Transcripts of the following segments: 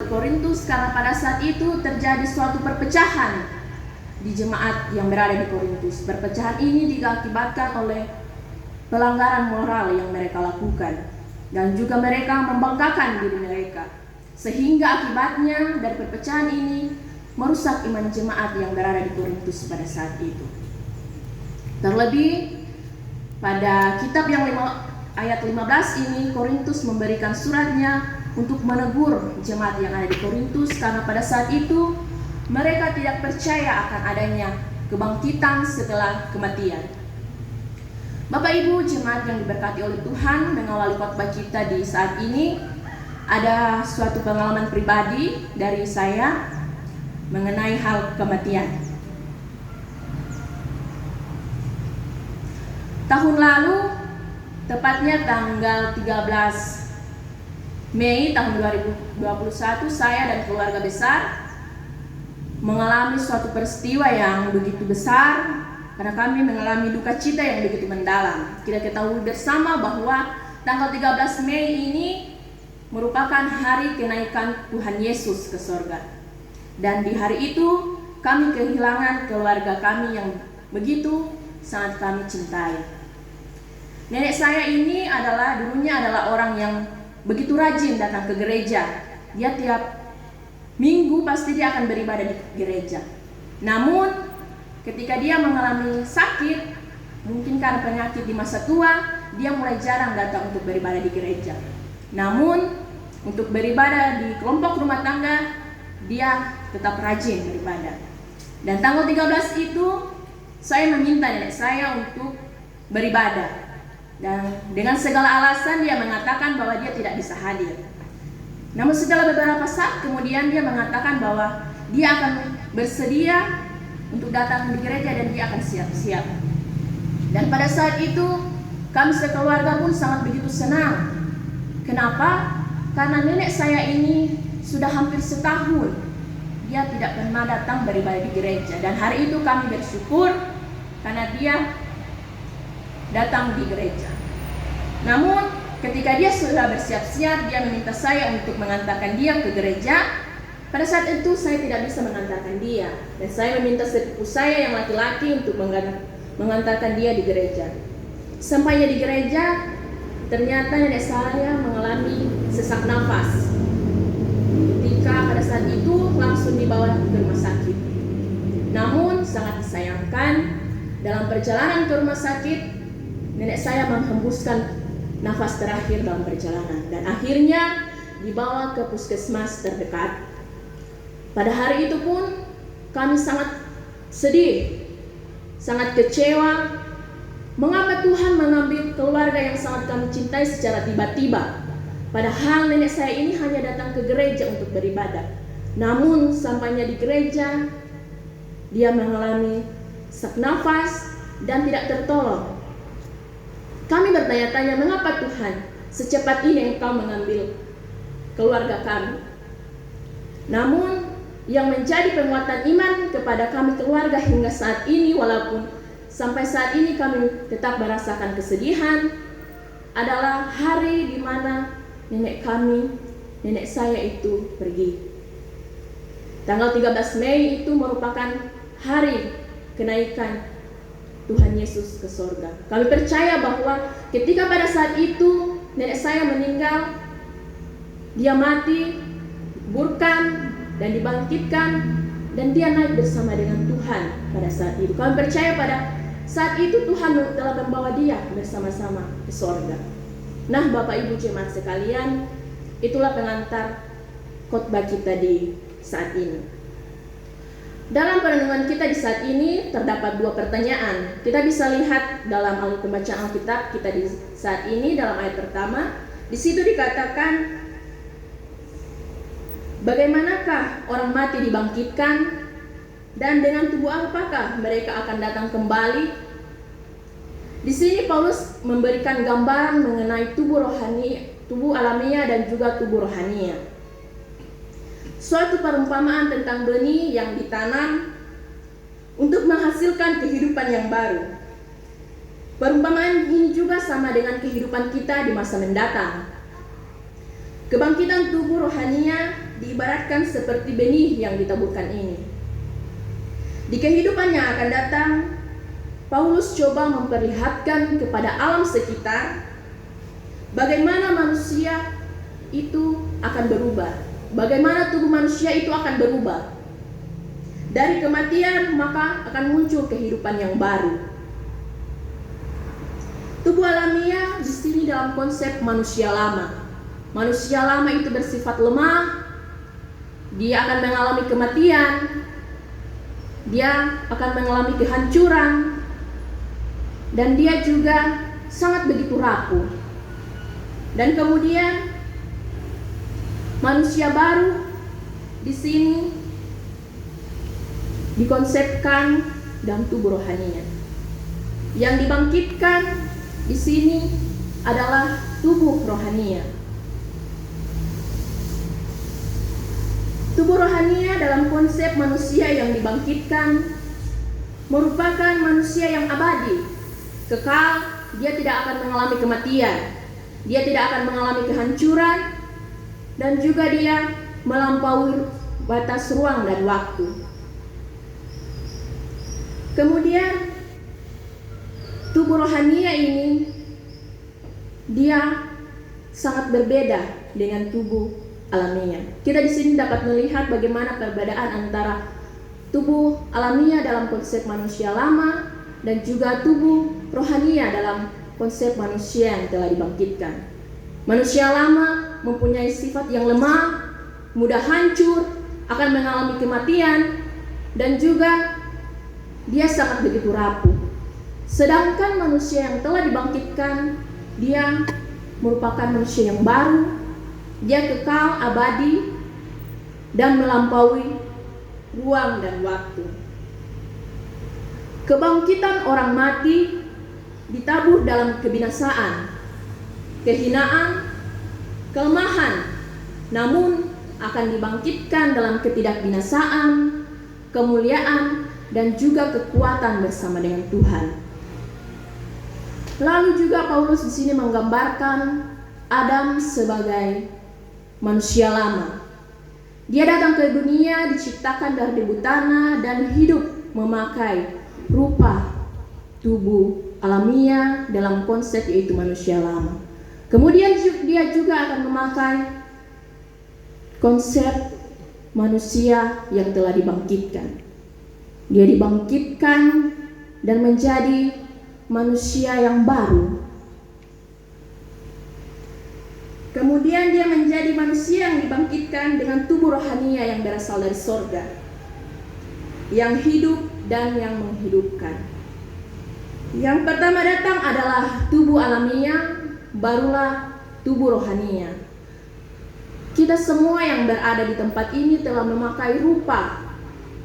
Korintus karena pada saat itu terjadi suatu perpecahan di jemaat yang berada di Korintus. Perpecahan ini diakibatkan oleh pelanggaran moral yang mereka lakukan dan juga mereka membanggakan diri mereka, sehingga akibatnya dari perpecahan ini merusak iman jemaat yang berada di Korintus pada saat itu. Terlebih pada kitab yang ayat 15 ini, Korintus memberikan suratnya untuk menegur jemaat yang ada di Korintus karena pada saat itu mereka tidak percaya akan adanya kebangkitan setelah kematian. Bapak Ibu jemaat yang diberkati oleh Tuhan, mengawali khotbah kita di saat ini ada suatu pengalaman pribadi dari saya mengenai hal kematian. Tahun lalu, tepatnya tanggal 13 Mei tahun 2021, saya dan keluarga besar mengalami suatu peristiwa yang begitu besar karena kami mengalami duka cita yang begitu mendalam. Kita ketahui bersama bahwa tanggal 13 Mei ini merupakan hari kenaikan Tuhan Yesus ke sorga. Dan di hari itu kami kehilangan keluarga kami yang begitu sangat kami cintai. Nenek saya ini dulunya adalah orang yang begitu rajin datang ke gereja. Dia tiap minggu pasti dia akan beribadah di gereja. Namun ketika dia mengalami sakit, mungkin karena penyakit di masa tua, dia mulai jarang datang untuk beribadah di gereja. Namun untuk beribadah di kelompok rumah tangga, dia tetap rajin beribadah. Dan tanggal 13 itu saya meminta nenek saya untuk beribadah. Dan dengan segala alasan dia mengatakan bahwa dia tidak bisa hadir. Namun setelah beberapa saat kemudian dia mengatakan bahwa dia akan bersedia untuk datang di gereja dan dia akan siap-siap. Dan pada saat itu kami sekeluarga pun sangat begitu senang. Kenapa? Karena nenek saya ini sudah hampir setahun dia tidak pernah datang beribadah di gereja. Dan hari itu kami bersyukur karena dia datang di gereja. Namun ketika dia sudah bersiap-siap, dia meminta saya untuk mengantarkan dia ke gereja. Pada saat itu saya tidak bisa mengantarkan dia, dan saya meminta sepupu saya yang laki-laki untuk mengantarkan dia di gereja. Sampainya di gereja, ternyata nenek saya mengalami sesak nafas. Ketika pada saat itu langsung dibawa ke rumah sakit. Namun sangat disayangkan, dalam perjalanan ke rumah sakit nenek saya menghembuskan nafas terakhir dalam perjalanan dan akhirnya dibawa ke puskesmas terdekat. Pada hari itu pun kami sangat sedih, sangat kecewa. Mengapa Tuhan mengambil keluarga yang sangat kami cintai secara tiba-tiba? Padahal nenek saya ini hanya datang ke gereja untuk beribadah. Namun sampainya di gereja, dia mengalami sesak nafas dan tidak tertolong. Kami bertanya-tanya, mengapa Tuhan secepat ini Engkau mengambil keluarga kami? Namun yang menjadi penguatan iman kepada kami keluarga hingga saat ini, walaupun sampai saat ini kami tetap merasakan kesedihan, adalah hari di mana nenek saya itu pergi. Tanggal 13 Mei itu merupakan hari kenaikan Tuhan Yesus ke sorga. Kami percaya bahwa ketika pada saat itu nenek saya meninggal, dia mati, dikuburkan dan dibangkitkan, dan dia naik bersama dengan Tuhan pada saat itu. Kami percaya pada saat itu Tuhan telah membawa dia bersama-sama ke sorga. Nah, Bapak Ibu jemaat sekalian, itulah pengantar khotbah kita di saat ini. Dalam perenungan kita di saat ini terdapat dua pertanyaan. Kita bisa lihat dalam pembacaan Alkitab kita di saat ini dalam ayat pertama. Di situ dikatakan, bagaimanakah orang mati dibangkitkan dan dengan tubuh apakah mereka akan datang kembali? Di sini Paulus memberikan gambaran mengenai tubuh rohani, tubuh alamiah dan juga tubuh rohania. Suatu perumpamaan tentang benih yang ditanam untuk menghasilkan kehidupan yang baru. Perumpamaan ini juga sama dengan kehidupan kita di masa mendatang. Kebangkitan tubuh rohania diibaratkan seperti benih yang ditaburkan ini. Di kehidupan yang akan datang, Paulus coba memperlihatkan kepada alam sekitar bagaimana manusia itu akan berubah, bagaimana tubuh manusia itu akan berubah. Dari kematian maka akan muncul kehidupan yang baru. Tubuh alamiah di sini dalam konsep manusia lama. Manusia lama itu bersifat lemah, dia akan mengalami kematian, dia akan mengalami kehancuran, dan dia juga sangat begitu rapuh. Dan kemudian manusia baru di sini dikonsepkan dalam tubuh rohaninya. Yang dibangkitkan di sini adalah tubuh rohania. Tubuh rohania dalam konsep manusia yang dibangkitkan merupakan manusia yang abadi, kekal. Dia tidak akan mengalami kematian, dia tidak akan mengalami kehancuran, dan juga dia melampaui batas ruang dan waktu. Kemudian tubuh rohania ini dia sangat berbeda dengan tubuh alamiah. Kita di sini dapat melihat bagaimana perbedaan antara tubuh alamiah dalam konsep manusia lama dan juga tubuh rohania dalam konsep manusia yang telah dibangkitkan. Manusia lama mempunyai sifat yang lemah, mudah hancur, akan mengalami kematian, dan juga dia sangat begitu rapuh. Sedangkan manusia yang telah dibangkitkan, dia merupakan manusia yang baru, dia kekal abadi dan melampaui ruang dan waktu. Kebangkitan orang mati ditabur dalam kebinasaan, kehinaan, kelemahan, namun akan dibangkitkan dalam ketidakbinasaan, kemuliaan, dan juga kekuatan bersama dengan Tuhan. Lalu juga Paulus di sini menggambarkan Adam sebagai manusia lama. Dia datang ke dunia diciptakan dari debu tanah dan hidup memakai rupa tubuh alamiah dalam konsep yaitu manusia lama. Kemudian dia juga akan memakai konsep manusia yang telah dibangkitkan. Dia dibangkitkan dan menjadi manusia yang baru. Kemudian dia menjadi manusia yang dibangkitkan dengan tubuh rohania yang berasal dari sorga, yang hidup dan yang menghidupkan. Yang pertama datang adalah tubuh alamiah, barulah tubuh rohania. Kita semua yang berada di tempat ini telah memakai rupa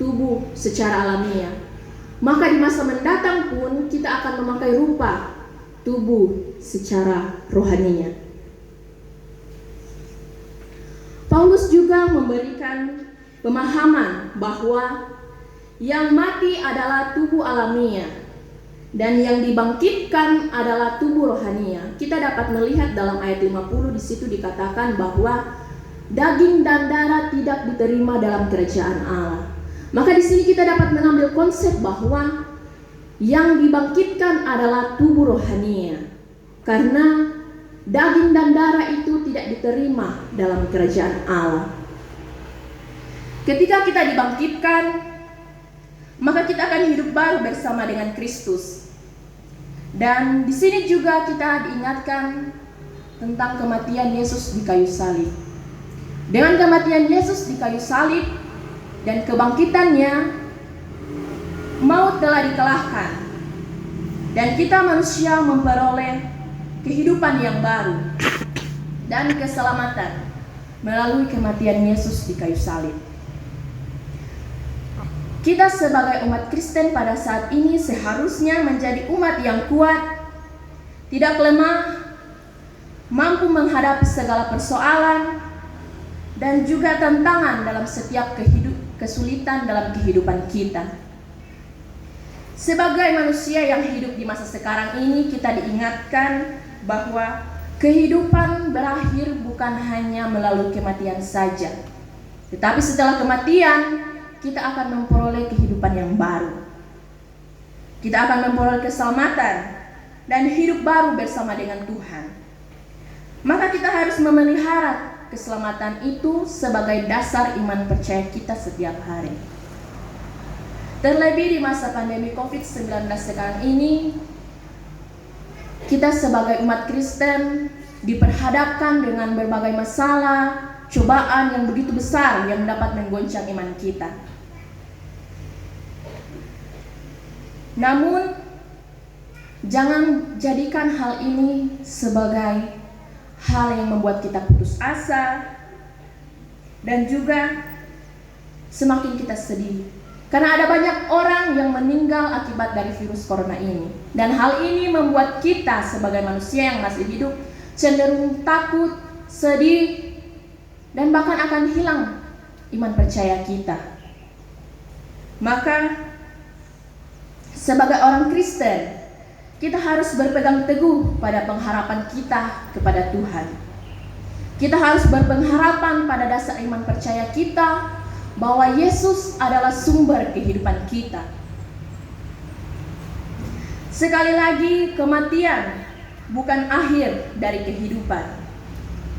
tubuh secara alamiah. Maka di masa mendatang pun kita akan memakai rupa tubuh secara rohaninya. Paulus juga memberikan pemahaman bahwa yang mati adalah tubuh alamiah dan yang dibangkitkan adalah tubuh rohania. Kita dapat melihat dalam ayat 50 di situ dikatakan bahwa daging dan darah tidak diterima dalam kerajaan Allah. Maka di sini kita dapat mengambil konsep bahwa yang dibangkitkan adalah tubuh rohania, karena daging dan darah itu tidak diterima dalam kerajaan Allah. Ketika kita dibangkitkan, maka kita akan hidup baru bersama dengan Kristus. Dan di sini juga kita diingatkan tentang kematian Yesus di kayu salib. Dengan kematian Yesus di kayu salib dan kebangkitannya, maut telah dikalahkan dan kita manusia memperoleh kehidupan yang baru dan keselamatan melalui kematian Yesus di kayu salib. Kita sebagai umat Kristen pada saat ini seharusnya menjadi umat yang kuat, tidak lemah, mampu menghadapi segala persoalan dan juga tantangan dalam setiap kesulitan dalam kehidupan kita. Sebagai manusia yang hidup di masa sekarang ini, kita diingatkan bahwa kehidupan berakhir bukan hanya melalui kematian saja, Tetapi setelah kematian, kita akan memperoleh kehidupan yang baru. Kita akan memperoleh keselamatan dan hidup baru bersama dengan Tuhan. Maka kita harus memelihara keselamatan itu sebagai dasar iman percaya kita setiap hari. Terlebih di masa pandemi COVID-19 sekarang ini, kita sebagai umat Kristen diperhadapkan dengan berbagai masalah, cobaan yang begitu besar yang dapat menggoncang iman kita. Namun, jangan jadikan hal ini sebagai hal yang membuat kita putus asa dan juga semakin kita sedih. Karena ada banyak orang yang meninggal akibat dari virus corona ini. Dan hal ini membuat kita sebagai manusia yang masih hidup cenderung takut, sedih, dan bahkan akan hilang iman percaya kita. Maka sebagai orang Kristen, kita harus berpegang teguh pada pengharapan kita kepada Tuhan. Kita harus berpengharapan pada dasar iman percaya kita bahwa Yesus adalah sumber kehidupan kita. Sekali lagi, kematian bukan akhir dari kehidupan,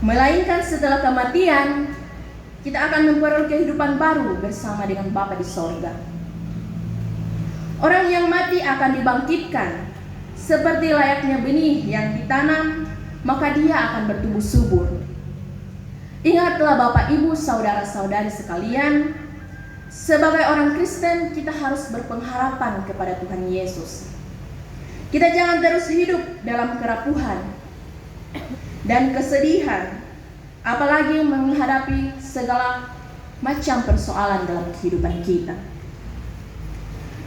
melainkan setelah kematian kita akan memperoleh kehidupan baru bersama dengan Bapa di sorga. Orang yang mati akan dibangkitkan seperti layaknya benih yang ditanam, maka dia akan bertumbuh subur. Ingatlah Bapak, Ibu, saudara-saudari sekalian, sebagai orang Kristen kita harus berpengharapan kepada Tuhan Yesus. Kita jangan terus hidup dalam kerapuhan dan kesedihan, apalagi menghadapi segala macam persoalan dalam kehidupan kita.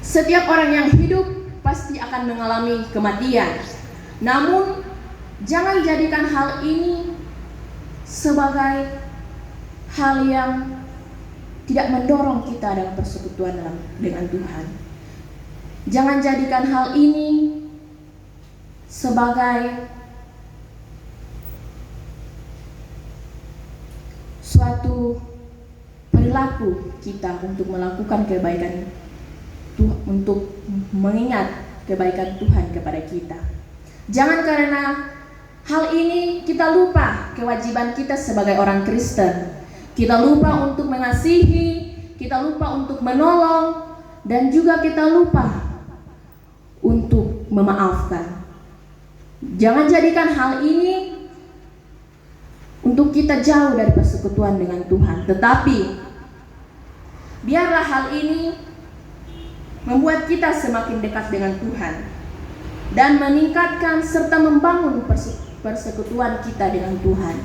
Setiap orang yang hidup pasti akan mengalami kematian. Namun, jangan jadikan hal ini sebagai hal yang tidak mendorong kita dalam persekutuan dengan Tuhan. Jangan jadikan hal ini sebagai suatu perilaku kita untuk melakukan kebaikan, untuk mengingat kebaikan Tuhan kepada kita. Jangan karena hal ini kita lupa kewajiban kita sebagai orang Kristen. Kita lupa untuk mengasihi, kita lupa untuk menolong, dan juga kita lupa untuk memaafkan. Jangan jadikan hal ini untuk kita jauh dari persekutuan dengan Tuhan. Tetapi biarlah hal ini membuat kita semakin dekat dengan Tuhan dan meningkatkan serta membangun persekutuan kita dengan Tuhan.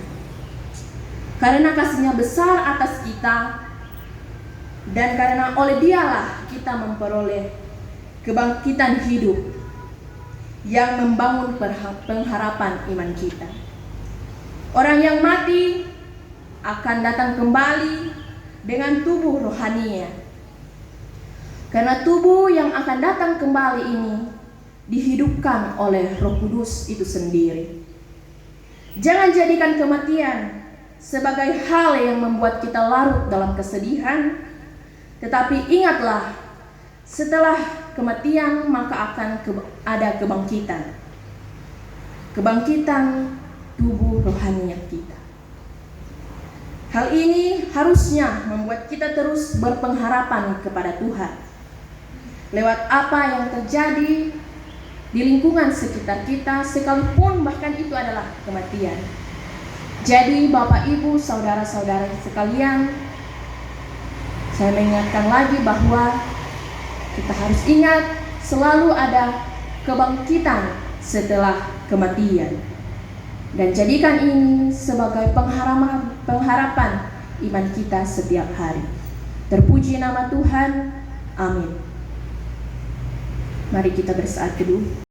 Karena kasih-Nya besar atas kita, dan karena oleh Dialah kita memperoleh kebangkitan hidup yang membangun pengharapan iman kita. Orang yang mati akan datang kembali dengan tubuh rohaninya. Karena tubuh yang akan datang kembali ini dihidupkan oleh Roh Kudus itu sendiri. Jangan jadikan kematian sebagai hal yang membuat kita larut dalam kesedihan, tetapi ingatlah, setelah kematian maka akan ada kebangkitan. Kebangkitan tubuh rohani kita. Hal ini harusnya membuat kita terus berpengharapan kepada Tuhan. Lewat apa yang terjadi di lingkungan sekitar kita, sekalipun bahkan itu adalah kematian. Jadi Bapak, Ibu, saudara-saudara sekalian, saya mengingatkan lagi bahwa kita harus ingat selalu ada kebangkitan setelah kematian. Dan jadikan ini sebagai pengharapan iman kita setiap hari. Terpuji nama Tuhan. Amin. Mari kita bersaat teduh.